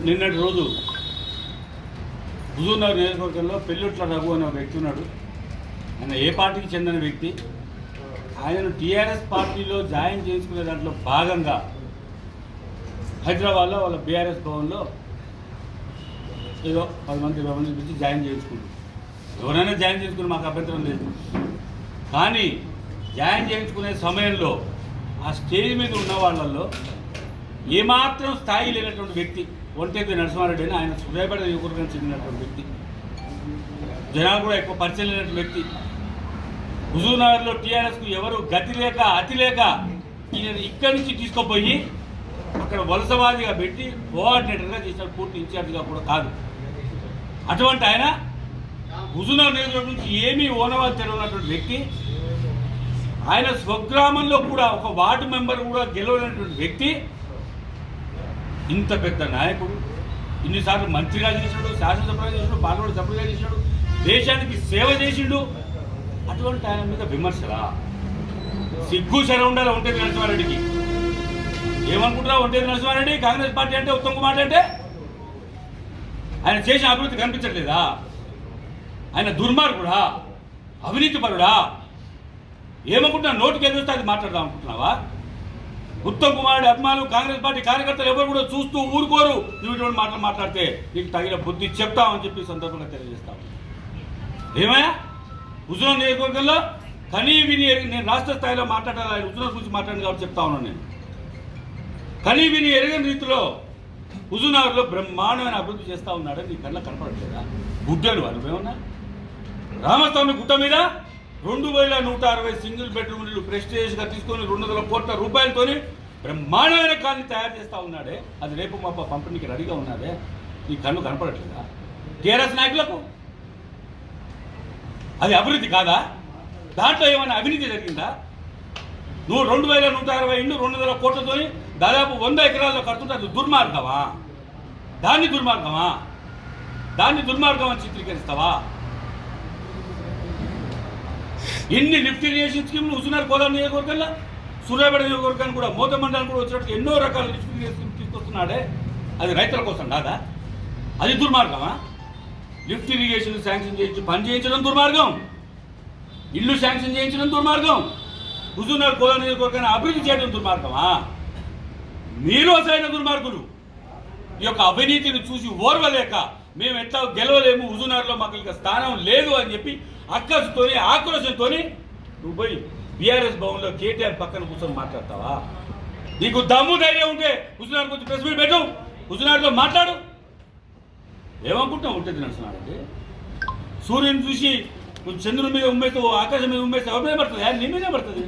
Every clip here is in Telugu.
నిన్నటి రోజు హుజూర్నగర్ నియోజకవర్గంలో పెళ్ళుట్ల రఘు అనే వ్యక్తి ఉన్నాడు. ఆయన ఏ పార్టీకి చెందిన వ్యక్తి. ఆయనను టీఆర్ఎస్ పార్టీలో జాయిన్ చేసుకునే దాంట్లో భాగంగా హైదరాబాద్లో వాళ్ళ బీఆర్ఎస్ భవన్లో ఏదో 10 మంది 20 మంది పిలిచి జాయిన్ చేసుకుంటారు. ఎవరైనా జాయిన్ చేసుకుని మాకు అభ్యంతరం లేదు. కానీ జాయిన్ చేయించుకునే సమయంలో ఆ స్టేజ్ మీద ఉన్న వాళ్ళల్లో ఏమాత్రం స్థాయి లేనటువంటి వ్యక్తి ఒంటేది నరసింహారెడ్డి అని ఆయన సూర్యాపేట నియోజకవర్గానికి చెందినటువంటి వ్యక్తి, జనాలు కూడా ఎక్కువ పరిచయం లేనటువంటి వ్యక్తి. హుజూర్నగర్లో టీఆర్ఎస్కు ఎవరు గతి లేక అతి లేక ఈయన ఇక్కడి నుంచి తీసుకుపోయి అక్కడ వలసవాదిగా పెట్టి కోఆర్డినేటర్గా చేసినాడు, పూర్తి ఇన్ఛార్జిగా కూడా కాదు. అటువంటి ఆయన హుజూర్నగర్ నియోజకవర్గం నుంచి ఏమీ ఓనవాళ్ళు తెలియనటువంటి వ్యక్తి, ఆయన స్వగ్రామంలో కూడా ఒక వార్డు మెంబర్ కూడా గెలవలేనటువంటి వ్యక్తి, ఇంత పెద్ద నాయకుడు, ఇన్నిసార్లు మంత్రిగా చేసినాడు, శాసనసభగా చేసినాడు, పార్లమెంట్ సభ్యులుగా చేసినాడు, దేశానికి సేవ చేసిండు. అటువంటి ఆయన మీద విమర్శలా? సిగ్గు శరం ఉండాలి ఒంటేది నరసింహారెడ్డికి. ఏమనుకుంటున్నావు ఒంటేది నరసింహారెడ్డి? కాంగ్రెస్ పార్టీ అంటే ఉత్తమ్ కుమార్ అంటే ఆయన చేసిన అభివృద్ధి కనిపించట్లేదా? ఆయన దుర్మార్గుడా, అవినీతిపరుడా? ఏమనుకుంటున్నా? నోటికి ఎదురుస్తే అది మాట్లాడదాం అనుకుంటున్నావా? ఉత్తమ్ కుమార్ అభిమానులు, కాంగ్రెస్ పార్టీ కార్యకర్తలు ఎవరు కూడా చూస్తూ ఊరుకోరు. నువ్వు ఇటువంటి మాటలు మాట్లాడితే నీకు తగిన బుద్ధి చెప్తామని చెప్పి సందర్భంగా తెలియజేస్తాం. ఏమయ్యా హుజూర్ నియోజకవర్గంలో కనీ విని నేను రాష్ట్ర స్థాయిలో మాట్లాడాలి, హుజూర్ గురించి మాట్లాడింది కాబట్టి చెప్తా ఉన్నాను. నేను కనీ విని ఎరగని రీతిలో హుజూర్నగర్లో బ్రహ్మాండమైన అభివృద్ధి చేస్తూ ఉన్నాడని నీ కళ్ళ కనపడట్లేదా? గుడ్డలు వాళ్ళు ఏమన్నా? రామస్వామి గుట్ట మీద 2160 సింగిల్ బెడ్రూమ్ ఇల్లు ప్రెస్టేజ్గా తీసుకొని 200 కోట్ల రూపాయలతోని బ్రహ్మాండమైన కాలనీ తయారు చేస్తూ ఉన్నాడే. అది రేపు మా పంపిణీకి రెడీగా ఉన్నాడే. నీ కన్ను కనపడట్లేదా? టీఆర్ఎస్ నాయకులకు అది అభివృద్ధి కాదా? దాంట్లో ఏమైనా అవినీతి జరిగిందా? నువ్వు 2160 ఇండ్లు 200 కోట్లతోని దాదాపు 100 ఎకరాల్లో కడుతుంటే అది దుర్మార్గమా? దాన్ని దుర్మార్గం అని చిత్రీకరిస్తావా? ఎన్ని లిఫ్ట్ ఇరిగేషన్ స్కీమ్లు హుజూర్నగర్ కోదాడ నియోజకవర్గంలో, సూర్యాపేట నియోజకవర్గానికి కూడా మోత మండలానికి కూడా వచ్చినట్టు ఎన్నో రకాల లిఫ్ట్ ఇరిగేషన్ స్కీమ్ తీసుకొస్తున్నాడే. అది రైతుల కోసం కాదా? అది దుర్మార్గమా? లిఫ్ట్ ఇరిగేషన్ శాంక్షన్ చేయించి పని చేయించడం దుర్మార్గం, ఇల్లు శాంక్షన్ చేయించడం దుర్మార్గం, హుజూర్నగర్ కోదాడ నియోజకవర్గాన్ని అభివృద్ధి చేయడం దుర్మార్గమా? మీరు అసలైన దుర్మార్గులు. ఈ యొక్క అవినీతిని చూసి ఓర్వలేక మేము ఎట్లా గెలవలేము, హుజూర్నగర్లో మాకు ఇక స్థానం లేదు అని చెప్పి అక్కసుతోని ఆక్రోశంతో నువ్వు పోయి బీఆర్ఎస్ భవన్లో కేటీఆర్ పక్కన కూర్చొని మాట్లాడతావా? నీకు దమ్ము ధైర్యం ఉంటే హుజూర్నగర్ గురించి ప్రెస్ మీట్ పెట్టు, హుజూర్నగర్లో మాట్లాడు. ఏమనుకుంటున్నావు ఉంటుంది నడుస్తున్నాడండి? సూర్యుని చూసి చంద్రుని మీద ఉమ్మేస్తూ ఆకాశం మీద ఉమ్మేస్తే ఎవరి మీద పడుతుంది? నీ మీదే పడుతుంది.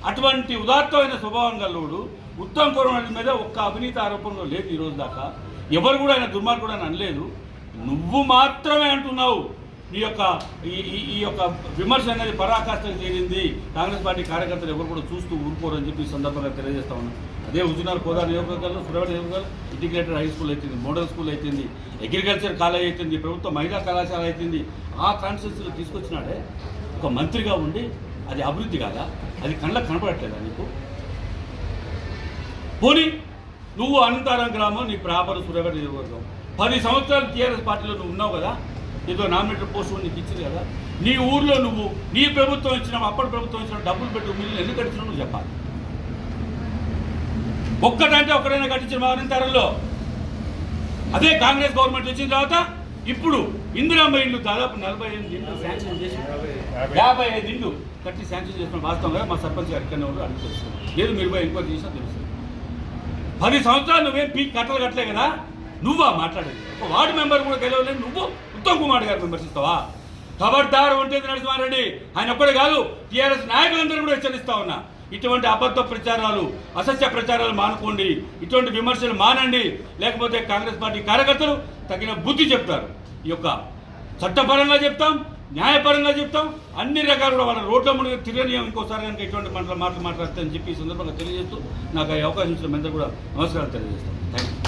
అటువంటి ఉదాత్తమైన స్వభావం గలవాడు ఉత్తమ్ కుమార్ మీద ఒక్క అవినీతి ఆరోపణలో లేదు ఈ రోజు దాకా. ఎవరు కూడా ఆయన దుర్మార్గుడు అని అనలేదు. నువ్వు మాత్రమే అంటున్నావు. ఈ యొక్క విమర్శ అనేది పరాకాష్ఠకు చేరింది. కాంగ్రెస్ పార్టీ కార్యకర్తలు ఎవరు కూడా చూస్తూ ఊరుకోరని చెప్పి ఈ సందర్భంగా తెలియజేస్తా ఉన్నాను. అదే హుజూర్నగర్ కోదాడ నియోజకవర్గాల్లో సూర్యాపేట నియోజకవర్గాలు ఇంటిగ్రేటెడ్ హై స్కూల్ అవుతుంది, మోడల్ స్కూల్ అవుతుంది, అగ్రికల్చర్ కాలేజ్ అవుతుంది, ప్రభుత్వ మహిళా కళాశాల అవుతుంది. ఆ కాన్స్టిట్యూన్సీలో తీసుకొచ్చినాడే ఒక మంత్రిగా ఉండి అది అభివృద్ధి కాదా? అది కళ్ళకు కనపడట్లేదా నీకు? పోనీ నువ్వు అనంతారం గ్రామం, నీ ప్రాపర్ సూర్యాపేట నియోజకవర్గం, 10 సంవత్సరాలు టీఆర్ఎస్ పార్టీలో నువ్వు ఉన్నావు కదా, ఏదో నామినేటెడ్ పోస్ట్ నీకు ఇచ్చింది కదా. నీ ఊర్లో నువ్వు నీ ప్రభుత్వం ఇచ్చిన అప్పటి ప్రభుత్వం ఇచ్చిన డబ్బులు పెట్టి మిల్లు ఎందుకు కట్టించినా నువ్వు చెప్పాలి. ఒక్కటంటే ఒక్కడైనా కట్టించిన మా అనంతరంలో. అదే కాంగ్రెస్ గవర్నమెంట్ వచ్చిన తర్వాత ఇప్పుడు ఇందిరమ్మ ఇల్లు దాదాపు 45 ఇండ్లు శాంక్షన్ చేసి 55 ఇండ్లు కట్టి శాంక్షన్ చేసిన వాస్తవం కదా. మా సర్పంచ్ గారు ఇక్కడ ఎవరు అడిగి తెలుస్తుంది లేదు, మీరు పోయి ఎంక్వైరీ చేసినా తెలుస్తుంది. 10 సంవత్సరాలు నువ్వేం పీక్ కట్టలు కట్టలే కదా. నువ్వా మాట్లాడేది? ఒక వార్డు మెంబర్ కూడా గెలవలేదు. నువ్వు ఉత్తమ్ కుమార్ గారు విమర్శిస్తావా? ఖబర్దార్ ఒంటేది నరసింహారెడ్డి. ఆయన ఒక్కడే కాదు, టీఆర్ఎస్ నాయకులందరూ కూడా హెచ్చరిస్తా ఉన్నా. ఇటువంటి అబద్ధ ప్రచారాలు, అసత్య ప్రచారాలు మానుకోండి, ఇటువంటి విమర్శలు మానండి. లేకపోతే కాంగ్రెస్ పార్టీ కార్యకర్తలు తగిన బుద్ధి చెప్తారు. ఈ యొక్క చట్టపరంగా చెప్తాం, న్యాయపరంగా చెప్తాం, అన్ని రకాలు కూడా వాళ్ళ రోడ్ల ముందు తిరగనీయం. ఇంకోసారి కనుక ఇటువంటి మాటలు మాట్లాడతాయని చెప్పి ఈ సందర్భంగా తెలియజేస్తూ నాకు ఈ అవకాశం ఇచ్చిన అందరూ కూడా నమస్కారాలు తెలియజేస్తాను. Thank you.